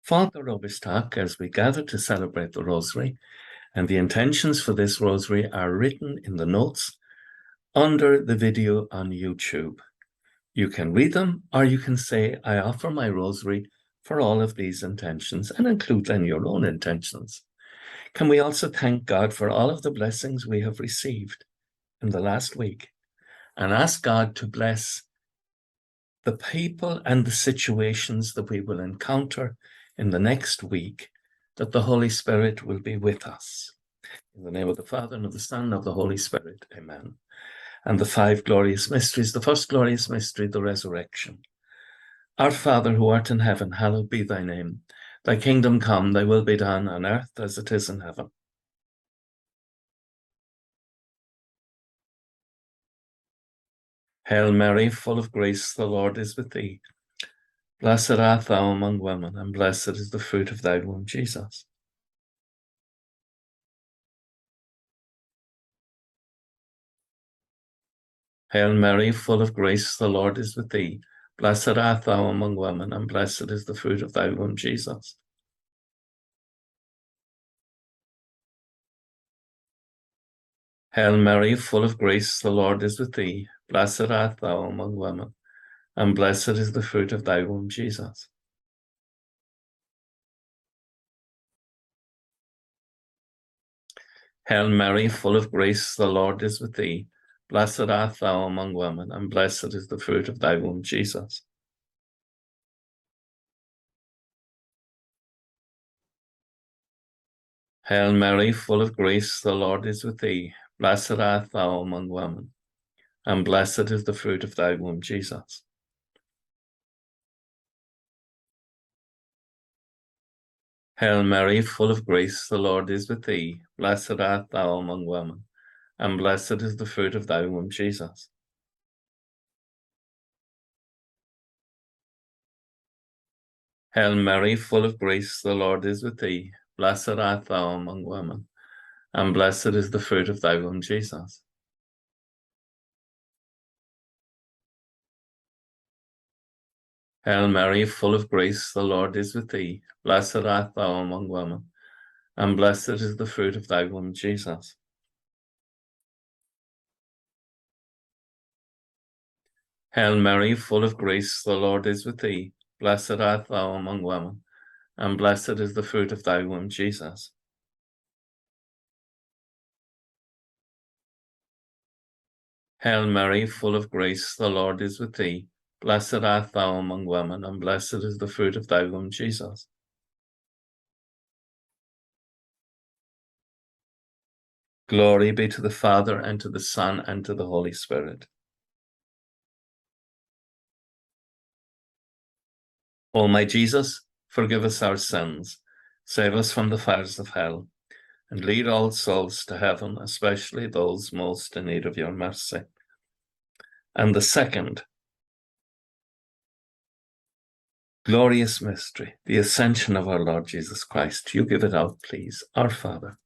Father Robistak, as we gather to celebrate the Rosary, and the intentions for this Rosary are written in the notes under the video on YouTube. You can read them, or you can say, I offer my Rosary for all of these intentions, and include then your own intentions. Can we also thank God for all of the blessings we have received in the last week, and ask God to bless the people and the situations that we will encounter in the next week, that the Holy Spirit will be with us. In the name of the Father, and of the Son, and of the Holy Spirit. Amen. And the 5 glorious mysteries. The first glorious mystery, the resurrection. Our Father, who art in heaven, hallowed be thy name. Thy kingdom come, thy will be done on earth as it is in heaven. Hail Mary, full of grace, the Lord is with thee. Blessed art thou among women, and blessed is the fruit of thy womb, Jesus. Hail Mary, full of grace, the Lord is with thee. Blessed art thou among women, and blessed is the fruit of thy womb, Jesus. Hail Mary, full of grace, the Lord is with thee. Blessed art thou among women, and blessed is the fruit of thy womb, Jesus. Hail Mary, full of grace, the Lord is with thee. Blessed art thou among women, and blessed is the fruit of thy womb, Jesus. Hail Mary, full of grace, the Lord is with thee. Blessed art thou among women, and blessed is the fruit of thy womb, Jesus. Hail Mary, full of grace, the Lord is with thee. Blessed art thou among women, and blessed is the fruit of thy womb, Jesus. Hail Mary, full of grace, the Lord is with thee. Blessed art thou among women, and blessed is the fruit of thy womb, Jesus. Hail Mary, full of grace, the Lord is with thee. Blessed art thou among women, and blessed is the fruit of thy womb, Jesus. Hail Mary, full of grace, the Lord is with thee. Blessed art thou among women, and blessed is the fruit of thy womb, Jesus. Hail Mary, full of grace, the Lord is with thee. Blessed art thou among women, and blessed is the fruit of thy womb, Jesus. Glory be to the Father, and to the Son, and to the Holy Spirit. O my Jesus, forgive us our sins, save us from the fires of hell, and lead all souls to heaven, especially those most in need of your mercy. And the second glorious mystery, the ascension of our Lord Jesus Christ. You give it out, please. Our Father.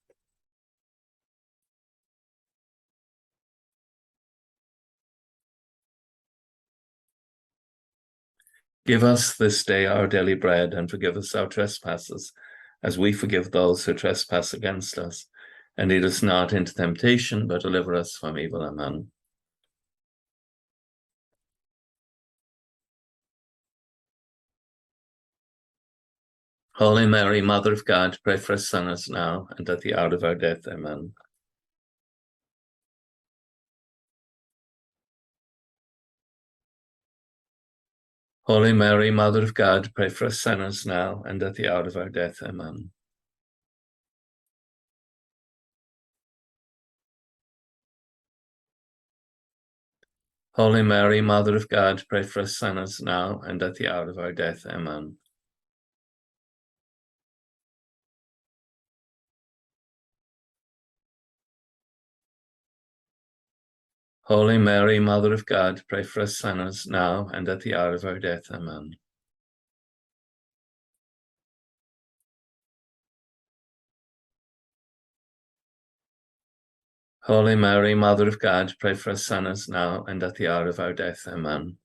Give us this day our daily bread, and forgive us our trespasses, as we forgive those who trespass against us. And lead us not into temptation, but deliver us from evil. Amen. Holy Mary, Mother of God, pray for us sinners now and at the hour of our death. Amen. Holy Mary, Mother of God, pray for us sinners now and at the hour of our death. Amen. Holy Mary, Mother of God, pray for us sinners now and at the hour of our death. Amen. Holy Mary, Mother of God, pray for us sinners now and at the hour of our death. Amen. Holy Mary, Mother of God, pray for us sinners now and at the hour of our death. Amen.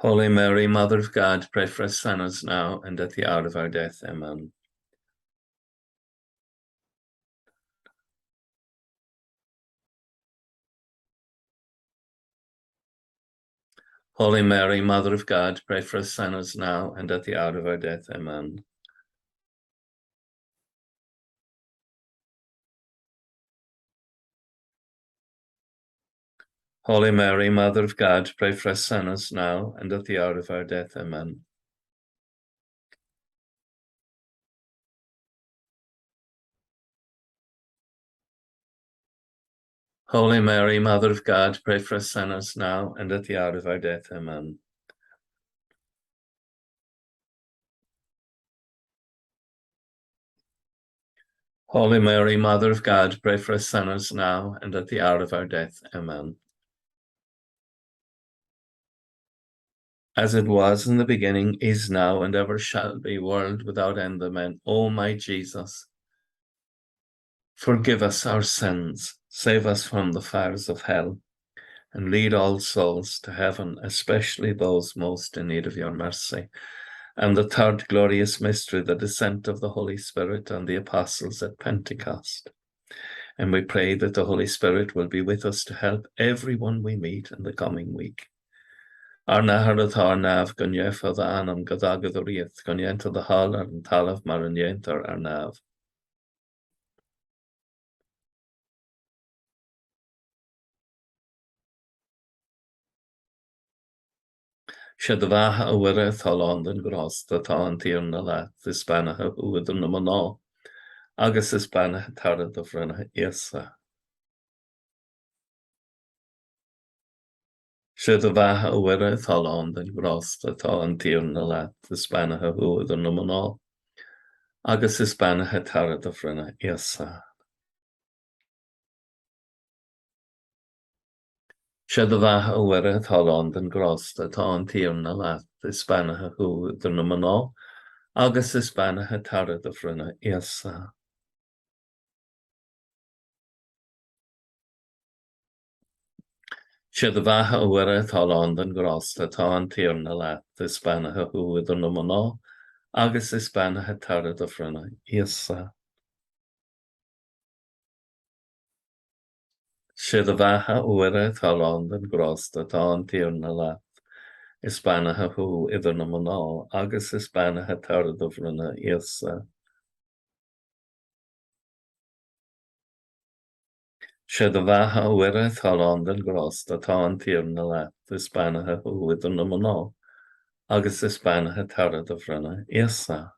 Holy Mary, Mother of God, pray for us sinners now and at the hour of our death. Amen. Holy Mary, Mother of God, pray for us sinners now and at the hour of our death. Amen. Holy Mary, Mother of God, pray for us sinners now and at the hour of our death. Amen. Holy Mary, Mother of God, pray for us sinners now and at the hour of our death. Amen. Holy Mary, Mother of God, pray for us sinners now and at the hour of our death. Amen. As it was in the beginning, is now, and ever shall be, world without end. Amen. O my Jesus, forgive us our sins, save us from the fires of hell, and lead all souls to heaven, especially those most in need of your mercy. And the third glorious mystery, the descent of the Holy Spirit on the apostles at Pentecost. And we pray that the Holy Spirit will be with us to help everyone we meet in the coming week. Ar nahar ar naf gynnyef o ddan am gydagad o rieth gynyent o ddahal ar yn talaf mar yn yent ar naf. Siad y fach a wireth o London gros da ta yn tir na la ddisbana ha hwyd yn ymwneud no agus ysbana ha tarad o fryna isa. Siad y fach a wireth o London gros da ta yn tir na la ddisbana ha hwyd yn ymwneud no agus ysbana ha tarad o fryna isa. Siad y fach a wireth o London gros da ta yn tir na la ddisbana ha hwyd yn ymwneud no agus ysbana ha tarad o fryna isa. Siad y fach a wireth o London gros da ta yn tir na la ddisbana ha hwyd yn ymwneud no agus ysbana ha tarad o fryna isa. Siad y fach a wireth o London gros da ta yn tir na la ysbana ha hwyd yn ymwneud no agus ysbana ha tarad o fryna isa. Siad y fach a wireth o London gros da ta yn tir na la ysbana ha hwyd yn ymwneud no agus ysbana ha tarad o fryna isa.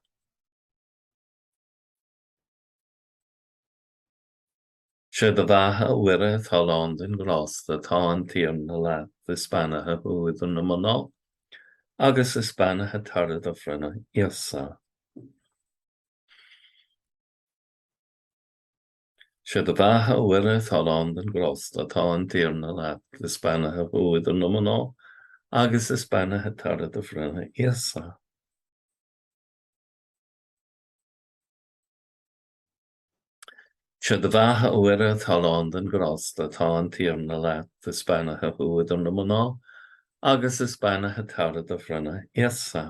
Siad y fach a wireth o London gros da ta yn tir na la ysbana ha hwyd yn ymwneud no agus ysbana ha tarad o fryna isa. Siad y fach a wireth o London gros da ta yn tir na la ysbana ha hwyd yn ymwneud no agus ysbana ha tarad o fryna isa. Siad y fach a wireth o London gros da ta yn tir na la ysbana ha hwyd yn ymwneud no agus ysbana ha tarad o fryna isa.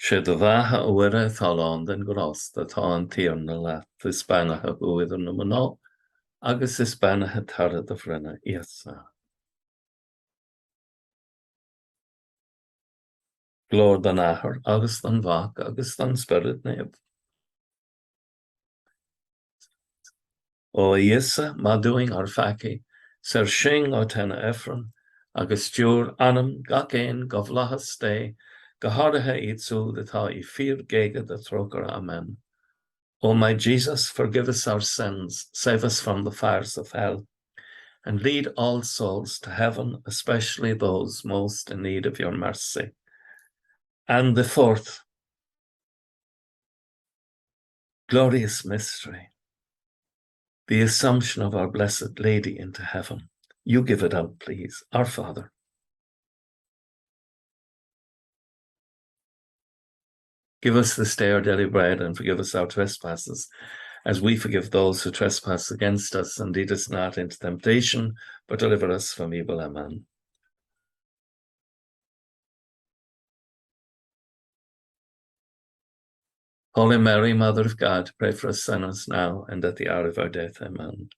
Siad y fach a wireth o London gros da ta yn tir na la ysbana ha hwyd yn ymwneud no agus ysbana ha tarad o fryna isa. Glor dan ahar agus dan fach agus dan spirit neb. O Isa ma doing ar faci, ser shing o ten Ephron, agus stewr anam gach ein goflahas stay, gahardaha itzu that ha I fear gega the troker. Amen. O my Jesus, forgive us our sins, save us from the fires of hell, and lead all souls to heaven, especially those most in need of your mercy. And the fourth glorious mystery, the Assumption of our Blessed Lady into heaven. You give it out, please. Our Father. Give us this day our daily bread, and forgive us our trespasses, as we forgive those who trespass against us, and lead us not into temptation, but deliver us from evil. Amen. Holy Mary, Mother of God, pray for us sinners now and at the hour of our death. Amen.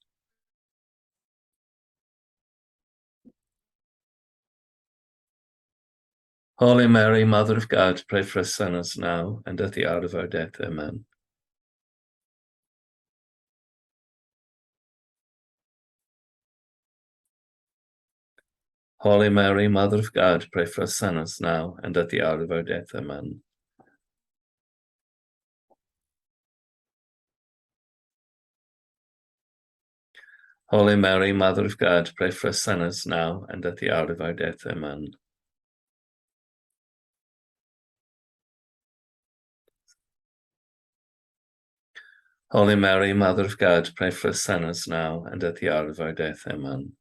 Holy Mary, Mother of God, pray for us sinners now and at the hour of our death. Amen. Holy Mary, Mother of God, pray for us sinners now and at the hour of our death. Amen. Holy Mary, Mother of God, pray for us sinners now and at the hour of our death. Amen. Holy Mary, Mother of God, pray for us sinners now and at the hour of our death. Amen.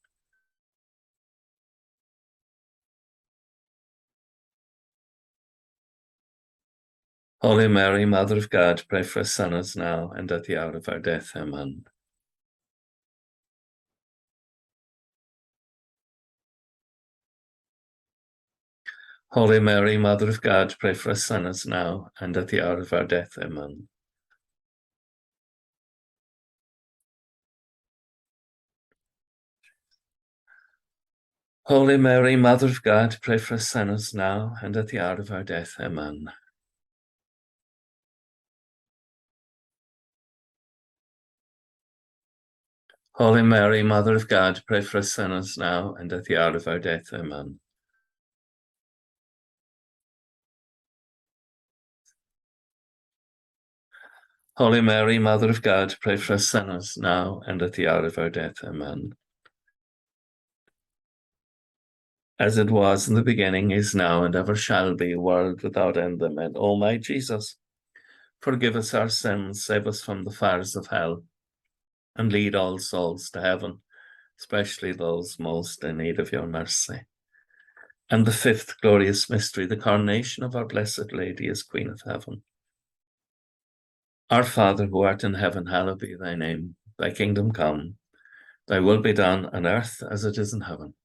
Holy Mary, Mother of God, pray for us sinners now and at the hour of our death. Amen. Holy Mary, Mother of God, pray for us sinners now and at the hour of our death. Amen. Holy Mary, Mother of God, pray for us sinners now and at the hour of our death. Amen. Holy Mary, Mother of God, pray for us sinners now and at the hour of our death. Amen. Holy Mary, Mother of God, pray for us sinners now and at the hour of our death. Amen. As it was in the beginning, is now, and ever shall be, world without end. Amen. O my Jesus, forgive us our sins, save us from the fires of hell, and lead all souls to heaven, especially those most in need of your mercy. And the fifth glorious mystery, the coronation of our Blessed Lady as Queen of Heaven. Our Father, who art in heaven, hallowed be thy name. Thy kingdom come, thy will be done on earth as it is in heaven.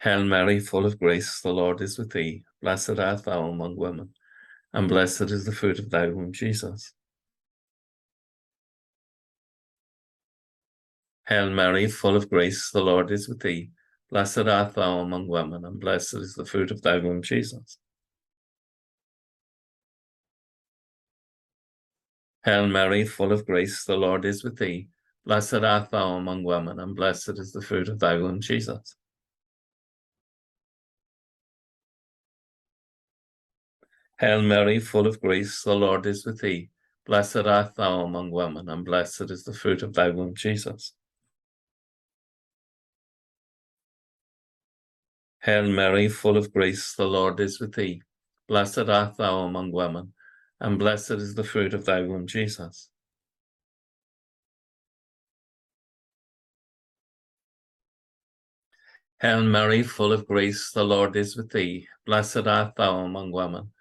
Hail Mary, full of grace, the Lord is with thee. Blessed art thou among women, and blessed is the fruit of thy womb, Jesus. Hail Mary, full of grace, the Lord is with thee. Blessed art thou among women, and blessed is the fruit of thy womb, Jesus. Hail Mary, full of grace, the Lord is with thee. Blessed art thou among women, and blessed is the fruit of thy womb, Jesus. Hail Mary, full of grace, the Lord is with thee. Blessed art thou among women, and blessed is the fruit of thy womb, Jesus. Hail Mary, full of grace, the Lord is with thee. Blessed art thou among women, and blessed is the fruit of thy womb, Jesus. Hail Mary, full of grace, the Lord is with thee. Blessed art thou among women,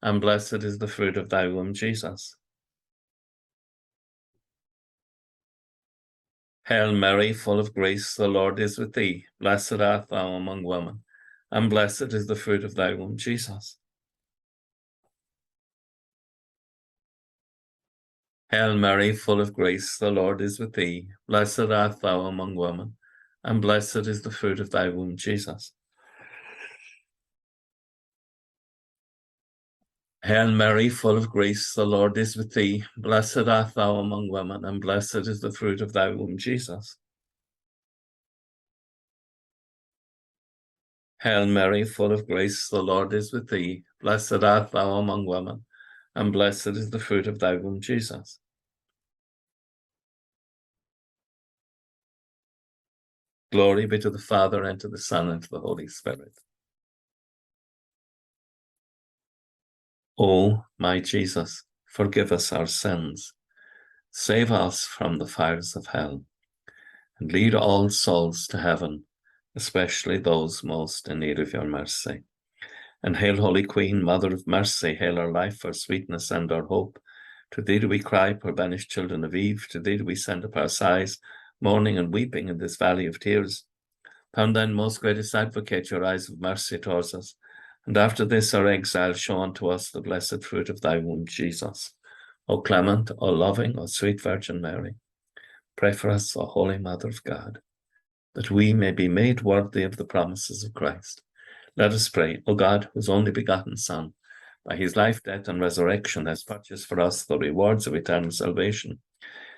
and blessed is the fruit of thy womb, Jesus. Hail Mary, full of grace, the Lord is with thee. Blessed art thou among women, and blessed is the fruit of thy womb, Jesus. Hail Mary, full of grace, the Lord is with thee. Blessed art thou among women, and blessed is the fruit of thy womb, Jesus. Hail Mary, full of grace, the Lord is with thee. Blessed art thou among women, and blessed is the fruit of thy womb, Jesus. Hail Mary, full of grace, the Lord is with thee. Blessed art thou among women, and blessed is the fruit of thy womb, Jesus. Glory be to the Father, and to the Son, and to the Holy Spirit. O my Jesus, forgive us our sins, save us from the fires of hell, and lead all souls to heaven, especially those most in need of your mercy. And hail, Holy Queen, Mother of Mercy, hail our life, our sweetness, and our hope. To thee do we cry, poor banished children of Eve. To thee do we send up our sighs, mourning and weeping in this valley of tears. Pound then, most gracious advocate, your eyes of mercy towards us. And after this our exile, show unto us the blessed fruit of thy womb, Jesus. O clement, O loving, O sweet Virgin Mary, pray for us, O Holy Mother of God, that we may be made worthy of the promises of Christ. Let us pray. O God, whose only begotten Son, by his life, death, and resurrection has purchased for us the rewards of eternal salvation,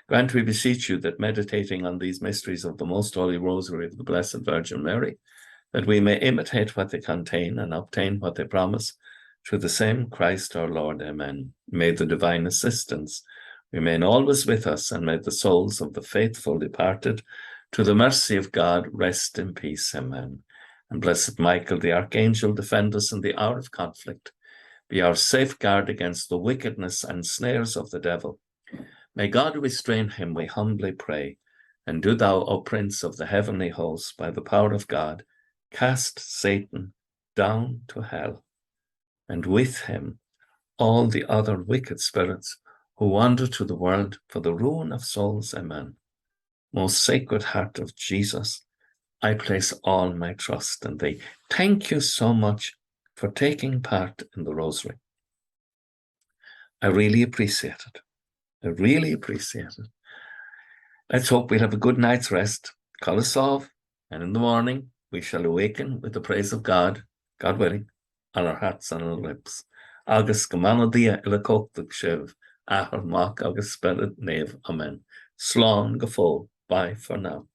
grant, we beseech you, that meditating on these mysteries of the most holy rosary of the Blessed Virgin Mary, that we may imitate what they contain and obtain what they promise, through the same Christ our Lord. Amen. May the divine assistance remain always with us, and may the souls of the faithful departed to the mercy of God rest in peace. Amen. And blessed Michael, the archangel, defend us in the hour of conflict. Be our safeguard against the wickedness and snares of the devil. May God restrain him, we humbly pray. And do thou, O Prince of the heavenly hosts, by the power of God, cast Satan down to hell, and with him all the other wicked spirits who wander to the world for the ruin of souls. Amen. Most Sacred Heart of Jesus, I place all my trust in thee. Thank you so much for taking part in the Rosary. I really appreciate it. I really appreciate it. Let's hope we'll have a good night's rest. Call us off, and in the morning we shall awaken with the praise of God, God willing, on our hearts and our lips. Agus gemana dia ila cóchtach sibh, ahar mach agus spirit nave. Amen. Slán go fóill. Bye for now.